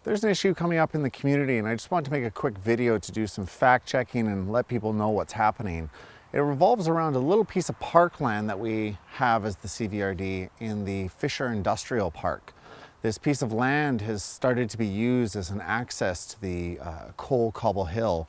There's an issue coming up in the community, and I just wanted to make a quick video to do some fact checking and let people know what's happening. It revolves around a little piece of parkland that we have as the CVRD in the Fisher Industrial Park. This piece of land has started to be used as an access to the Cole Cobble Hill.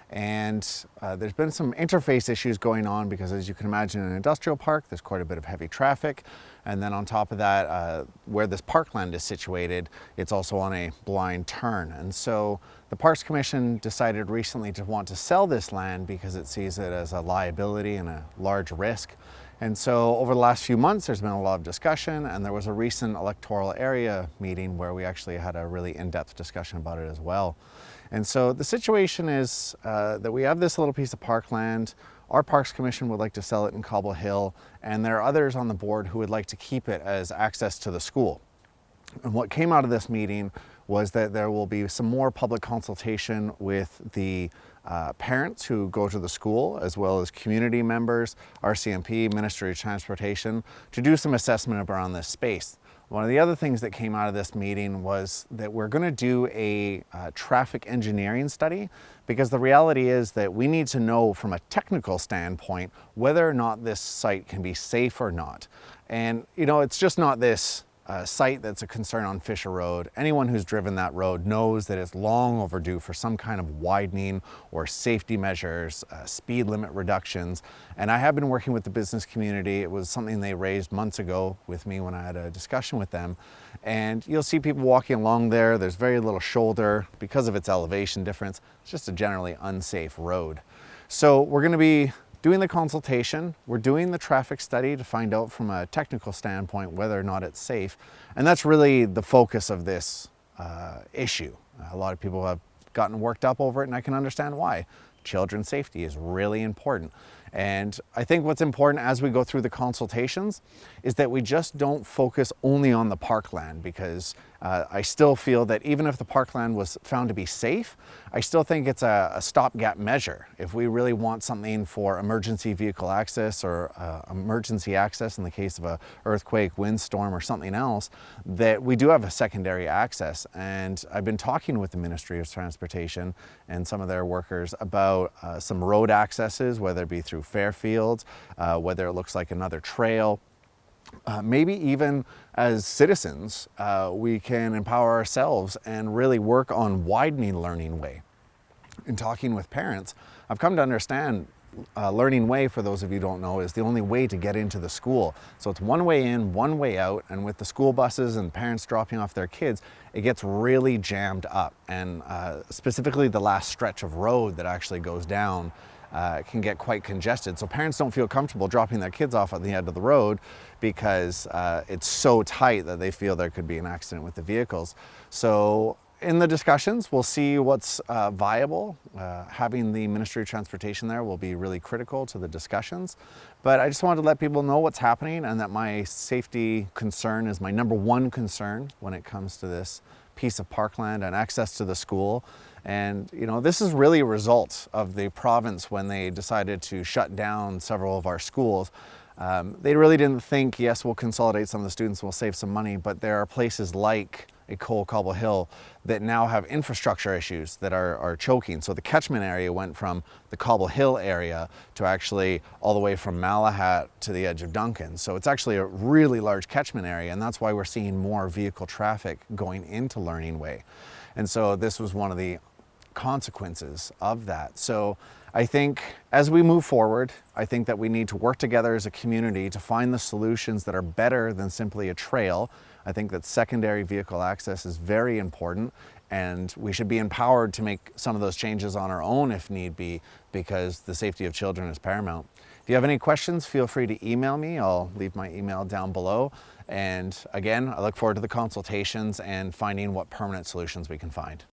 And there's been some interface issues going on because, as you can imagine, in an industrial park, there's quite a bit of heavy traffic. And then on top of that, where this parkland is situated, it's also on a blind turn. And so the Parks Commission decided recently to want to sell this land because it sees it as a liability and a large risk. And so over the last few months, there's been a lot of discussion, and there was a recent electoral area meeting where we actually had a really in-depth discussion about it as well. And so the situation is that we have this little piece of parkland. Our Parks Commission would like to sell it in Cobble Hill, and there are others on the board who would like to keep it as access to the school. And what came out of this meeting was that there will be some more public consultation with the parents who go to the school, as well as community members, RCMP, Ministry of Transportation, to do some assessment around this space. One of the other things that came out of this meeting was that we're going to do a traffic engineering study, because the reality is that we need to know from a technical standpoint whether or not this site can be safe or not. And you know, it's just not this site that's a concern on Fisher Road. Anyone who's driven that road knows that it's long overdue for some kind of widening or safety measures, speed limit reductions. And I have been working with the business community. It was something they raised months ago with me when I had a discussion with them. And you'll see people walking along there. There's very little shoulder because of its elevation difference. It's just a generally unsafe road. So we're going to be doing the consultation, we're doing the traffic study to find out from a technical standpoint whether or not it's safe. And that's really the focus of this issue. A lot of people have gotten worked up over it, and I can understand why. Children's safety is really important. And I think what's important as we go through the consultations is that we just don't focus only on the parkland, because I still feel that even if the parkland was found to be safe, I still think it's a stopgap measure. If we really want something for emergency vehicle access or emergency access in the case of an earthquake, windstorm, or something else, that we do have a secondary access. And I've been talking with the Ministry of Transportation and some of their workers about some road accesses, whether it be through Fairfield, whether it looks like another trail. Maybe even as citizens, we can empower ourselves and really work on widening Learning Way. In talking with parents, I've come to understand Learning Way, for those of you who don't know, is the only way to get into the school. So it's one way in, one way out, and with the school buses and parents dropping off their kids, it gets really jammed up. And specifically the last stretch of road that actually goes down can get quite congested. So parents don't feel comfortable dropping their kids off at the end of the road because it's so tight that they feel there could be an accident with the vehicles. So in the discussions, we'll see what's viable. Having the Ministry of Transportation there will be really critical to the discussions. But I just wanted to let people know what's happening, and that my safety concern is my #1 concern when it comes to this piece of parkland and access to the school. And you know, this is really a result of the province when they decided to shut down several of our schools. They really didn't think, yes, we'll consolidate some of the students, we'll save some money, but there are places like a Cole Cobble Hill that now have infrastructure issues that are choking. So the catchment area went from the Cobble Hill area to actually all the way from Malahat to the edge of Duncan. So it's actually a really large catchment area, and that's why we're seeing more vehicle traffic going into Learning Way. And so this was one of the consequences of that. So I think as we move forward, I think that we need to work together as a community to find the solutions that are better than simply a trail. I think that secondary vehicle access is very important, and we should be empowered to make some of those changes on our own if need be, because the safety of children is paramount. If you have any questions, feel free to email me. I'll leave my email down below. And again, I look forward to the consultations and finding what permanent solutions we can find.